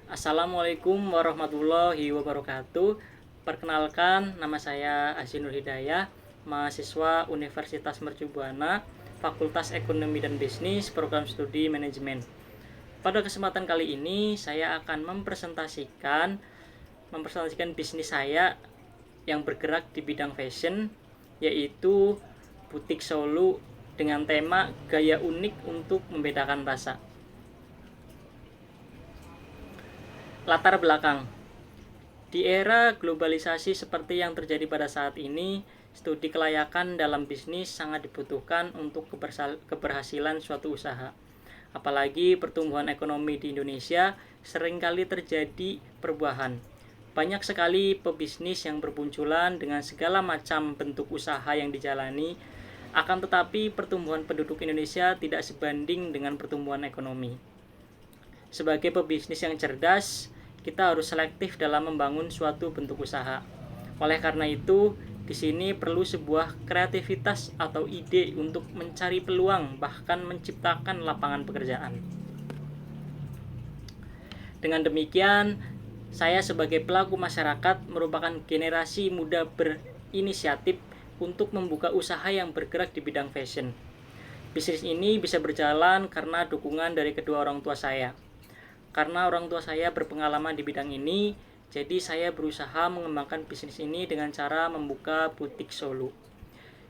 Assalamualaikum warahmatullahi wabarakatuh. Perkenalkan, nama saya Azi Nur Hidayah, mahasiswa Universitas Mercu Buana, Fakultas Ekonomi dan Bisnis, Program Studi Manajemen. Pada kesempatan kali ini, saya akan mempresentasikan bisnis saya yang bergerak di bidang fashion, yaitu Butik Solo dengan tema gaya unik untuk membedakan rasa. Latar belakang. Di era globalisasi seperti yang terjadi pada saat ini, studi kelayakan dalam bisnis sangat dibutuhkan untuk keberhasilan suatu usaha. Apalagi pertumbuhan ekonomi di Indonesia seringkali terjadi perubahan. Banyak sekali pebisnis yang bermunculan dengan segala macam bentuk usaha yang dijalani, akan tetapi pertumbuhan penduduk Indonesia tidak sebanding dengan pertumbuhan ekonomi. Sebagai pebisnis yang cerdas, kita harus selektif dalam membangun suatu bentuk usaha. Oleh karena itu, di sini perlu sebuah kreativitas atau ide untuk mencari peluang, bahkan menciptakan lapangan pekerjaan. Dengan demikian, saya sebagai pelaku masyarakat merupakan generasi muda berinisiatif untuk membuka usaha yang bergerak di bidang fashion. Bisnis ini bisa berjalan karena dukungan dari kedua orang tua saya. Karena orang tua saya berpengalaman di bidang ini, jadi saya berusaha mengembangkan bisnis ini dengan cara membuka butik Solo.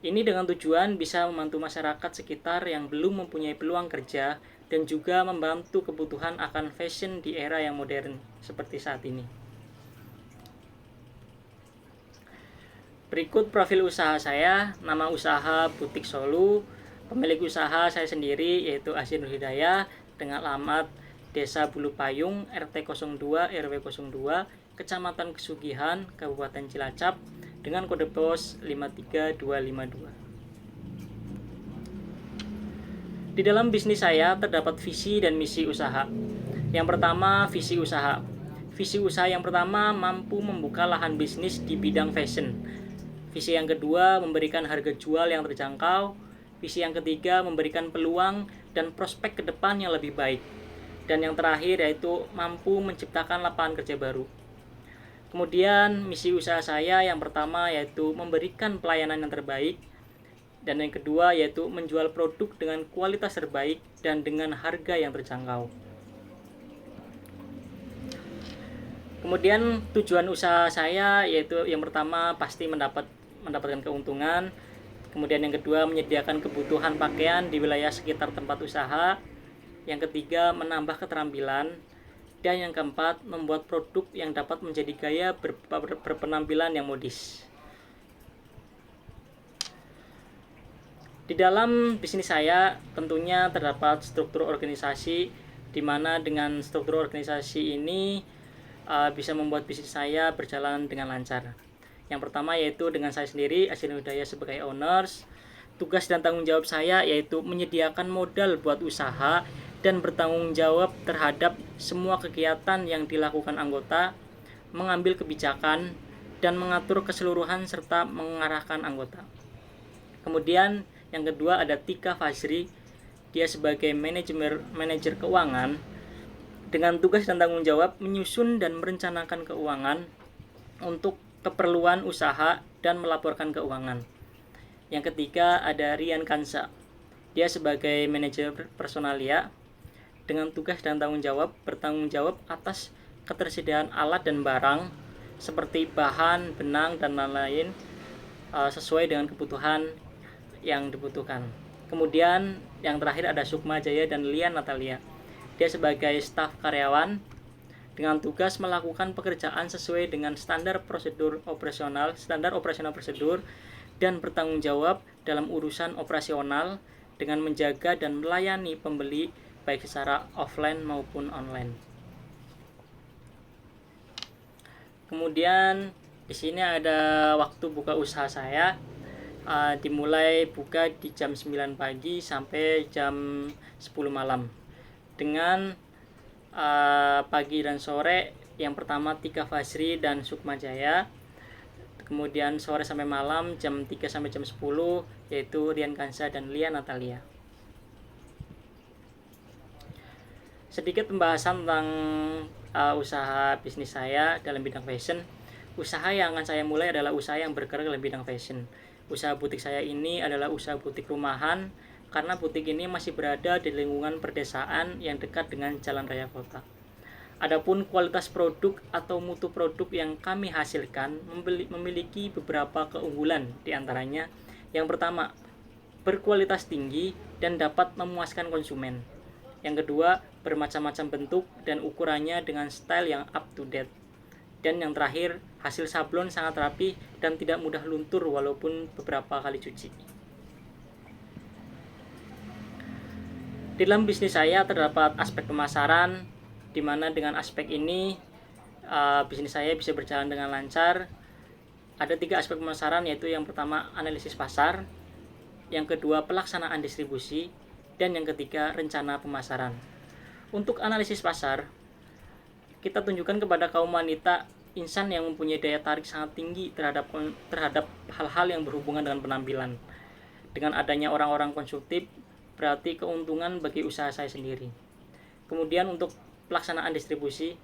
Ini dengan tujuan bisa membantu masyarakat sekitar yang belum mempunyai peluang kerja dan juga membantu kebutuhan akan fashion di era yang modern seperti saat ini. Berikut profil usaha saya. Nama usaha Butik Solo. Pemilik usaha saya sendiri yaitu Azi Nur Hidayah dengan alamat Desa Bulu Payung, RT 02, RW 02, Kecamatan Kesugihan, Kabupaten Cilacap, dengan kode pos 53252. Di dalam bisnis saya terdapat visi dan misi usaha. Yang pertama, visi usaha. Visi usaha yang pertama mampu membuka lahan bisnis di bidang fashion. Visi yang kedua memberikan harga jual yang terjangkau. Visi yang ketiga memberikan peluang dan prospek ke depan yang lebih baik. Dan yang terakhir yaitu mampu menciptakan lapangan kerja baru. Kemudian misi usaha saya yang pertama yaitu memberikan pelayanan yang terbaik, dan yang kedua yaitu menjual produk dengan kualitas terbaik dan dengan harga yang terjangkau. Kemudian tujuan usaha saya yaitu yang pertama pasti mendapatkan keuntungan. Kemudian yang kedua menyediakan kebutuhan pakaian di wilayah sekitar tempat usaha. Yang ketiga menambah keterampilan. Dan yang keempat membuat produk yang dapat menjadi gaya berpenampilan yang modis. Di dalam bisnis saya tentunya terdapat struktur organisasi, di mana dengan struktur organisasi ini bisa membuat bisnis saya berjalan dengan lancar. Yang pertama yaitu dengan saya sendiri, Azi Nur Hidayah sebagai owners. Tugas dan tanggung jawab saya yaitu menyediakan modal buat usaha dan bertanggung jawab terhadap semua kegiatan yang dilakukan anggota, mengambil kebijakan, dan mengatur keseluruhan serta mengarahkan anggota. Kemudian yang kedua ada Tika Fazri, dia sebagai manajer keuangan dengan tugas dan tanggung jawab menyusun dan merencanakan keuangan untuk keperluan usaha dan melaporkan keuangan. Yang ketiga ada Rian Kansa, dia sebagai manajer personalia dengan tugas dan bertanggung jawab atas ketersediaan alat dan barang seperti bahan, benang, dan lain-lain sesuai dengan kebutuhan yang dibutuhkan. Kemudian yang terakhir ada Sukma Jaya dan Lian Natalia, dia sebagai staf karyawan dengan tugas melakukan pekerjaan sesuai dengan standar operasional prosedur dan bertanggung jawab dalam urusan operasional dengan menjaga dan melayani pembeli baik secara offline maupun online. Kemudian di sini ada waktu buka usaha saya. Dimulai buka di jam 9 pagi sampai jam 10 malam. Dengan pagi dan sore yang pertama Tika Fazri dan Sukma Jaya. Kemudian sore sampai malam jam 3 sampai jam 10 yaitu Rian Kansa dan Lian Natalia. Sedikit pembahasan tentang usaha bisnis saya dalam bidang fashion. Usaha yang akan saya mulai adalah usaha yang bergerak dalam bidang fashion. Usaha butik saya ini adalah usaha butik rumahan, karena butik ini masih berada di lingkungan perdesaan yang dekat dengan jalan raya kota. Adapun kualitas produk atau mutu produk yang kami hasilkan memiliki beberapa keunggulan, diantaranya yang pertama, berkualitas tinggi dan dapat memuaskan konsumen. Yang kedua, bermacam-macam bentuk dan ukurannya dengan style yang up to date. Dan yang terakhir, hasil sablon sangat rapi dan tidak mudah luntur walaupun beberapa kali cuci. Di dalam bisnis saya terdapat aspek pemasaran, di mana dengan aspek ini bisnis saya bisa berjalan dengan lancar. Ada 3 aspek pemasaran, yaitu yang pertama analisis pasar, yang kedua pelaksanaan distribusi, dan yang ketiga rencana pemasaran. Untuk analisis pasar, kita tunjukkan kepada kaum wanita insan yang mempunyai daya tarik sangat tinggi terhadap hal-hal yang berhubungan dengan penampilan. Dengan adanya orang-orang konsumtif, berarti keuntungan bagi usaha saya sendiri. Kemudian untuk pelaksanaan distribusi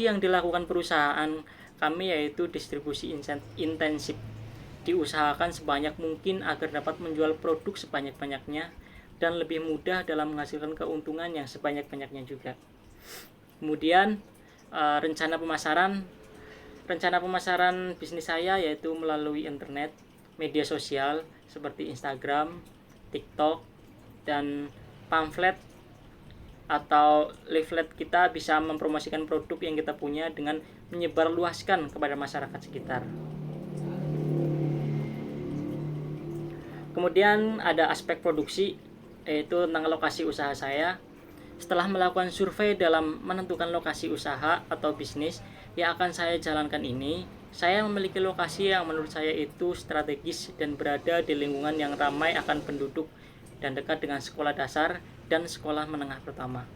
yang dilakukan perusahaan kami yaitu distribusi intensif. Diusahakan sebanyak mungkin agar dapat menjual produk sebanyak-banyaknya dan lebih mudah dalam menghasilkan keuntungan yang sebanyak-banyaknya juga. Kemudian rencana pemasaran bisnis saya yaitu melalui internet, media sosial seperti Instagram, TikTok, dan pamflet atau leaflet. Kita bisa mempromosikan produk yang kita punya dengan menyebarluaskan kepada masyarakat sekitar. Kemudian ada aspek produksi, yaitu tentang lokasi usaha saya. Setelah melakukan survei dalam menentukan lokasi usaha atau bisnis yang akan saya jalankan ini, saya memiliki lokasi yang menurut saya itu strategis dan berada di lingkungan yang ramai akan penduduk dan dekat dengan sekolah dasar dan sekolah menengah pertama.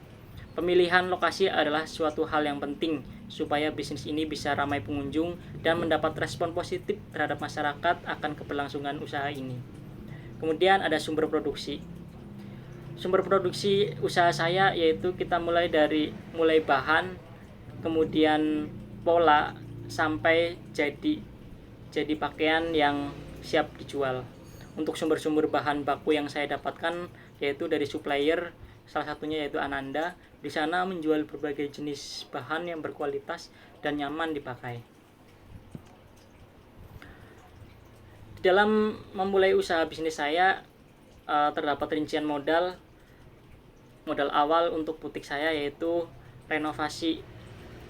Pemilihan lokasi adalah suatu hal yang penting supaya bisnis ini bisa ramai pengunjung dan mendapat respon positif terhadap masyarakat akan keberlangsungan usaha ini. Kemudian ada sumber produksi. Sumber produksi usaha saya yaitu kita mulai bahan, kemudian pola sampai jadi pakaian yang siap dijual. Untuk sumber-sumber bahan baku yang saya dapatkan yaitu dari supplier, salah satunya yaitu Ananda. Di sana menjual berbagai jenis bahan yang berkualitas dan nyaman dipakai. Dalam memulai usaha bisnis saya terdapat rincian modal awal untuk butik saya, yaitu renovasi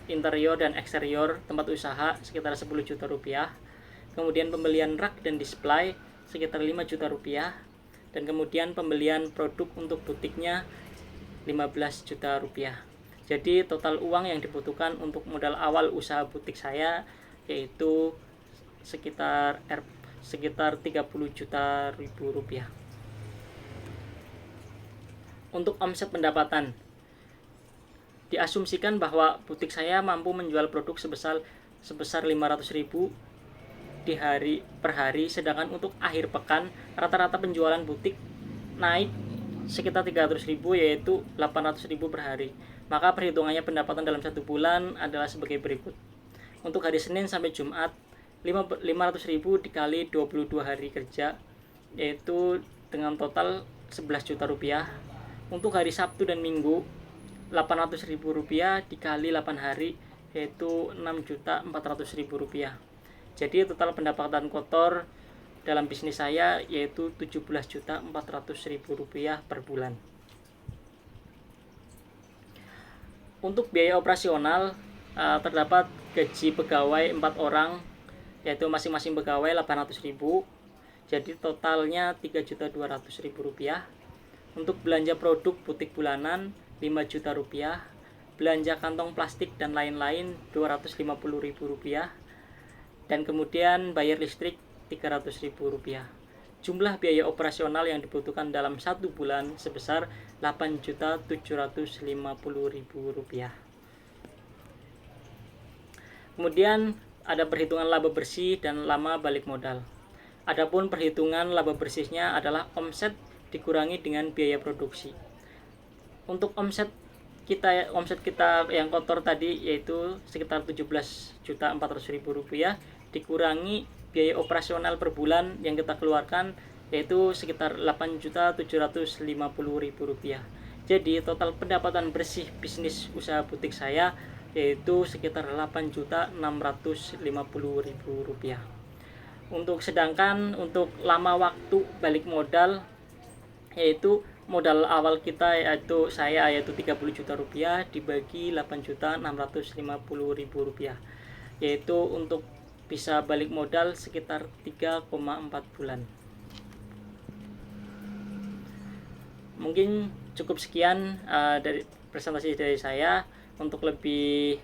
interior dan eksterior tempat usaha sekitar 10 juta rupiah, kemudian pembelian rak dan display sekitar 5 juta rupiah, dan kemudian pembelian produk untuk butiknya 15 juta rupiah. Jadi total uang yang dibutuhkan untuk modal awal usaha butik saya yaitu sekitar 30 juta rupiah. Untuk omset pendapatan, diasumsikan bahwa butik saya mampu menjual produk sebesar 500.000 per hari, sedangkan untuk akhir pekan rata-rata penjualan butik naik sekitar 300.000 yaitu 800.000 per hari. Maka perhitungannya pendapatan dalam 1 bulan adalah sebagai berikut. Untuk hari Senin sampai Jumat 500.000 dikali 22 hari kerja yaitu dengan total 11 juta rupiah. Untuk hari Sabtu dan Minggu 800.000 rupiah dikali 8 hari yaitu 6.400.000 rupiah. Jadi total pendapatan kotor dalam bisnis saya yaitu 17.400.000 rupiah per bulan. Untuk biaya operasional terdapat gaji pegawai 4 orang yaitu masing-masing pegawai 800.000. Jadi totalnya 3.200.000 rupiah. Untuk belanja produk butik bulanan 5 juta rupiah, belanja kantong plastik dan lain-lain 250.000 rupiah, dan kemudian bayar listrik 300.000 rupiah. Jumlah biaya operasional yang dibutuhkan dalam 1 bulan sebesar 8.750.000 rupiah. Kemudian ada perhitungan laba bersih dan lama balik modal. Adapun perhitungan laba bersihnya adalah omset dikurangi dengan biaya produksi. Untuk omset omset kita yang kotor tadi yaitu sekitar 17.400.000 rupiah, dikurangi biaya operasional per bulan yang kita keluarkan yaitu sekitar 8.750.000 rupiah. Jadi total pendapatan bersih bisnis usaha butik saya yaitu sekitar 8.650.000 rupiah. Sedangkan untuk lama waktu balik modal, yaitu modal awal kita yaitu 30 juta rupiah dibagi 8.650.000 rupiah, yaitu untuk bisa balik modal sekitar 3,4 bulan. Mungkin cukup sekian dari presentasi dari saya. Untuk lebih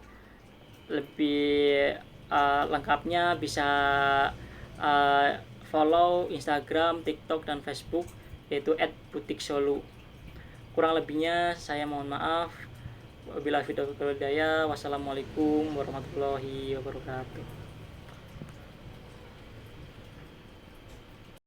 lengkapnya bisa follow Instagram, TikTok, dan Facebook yaitu @butiksolu. Kurang lebihnya saya mohon maaf. Wabillahi taufiq wal hidayah. Wassalamualaikum warahmatullahi wabarakatuh.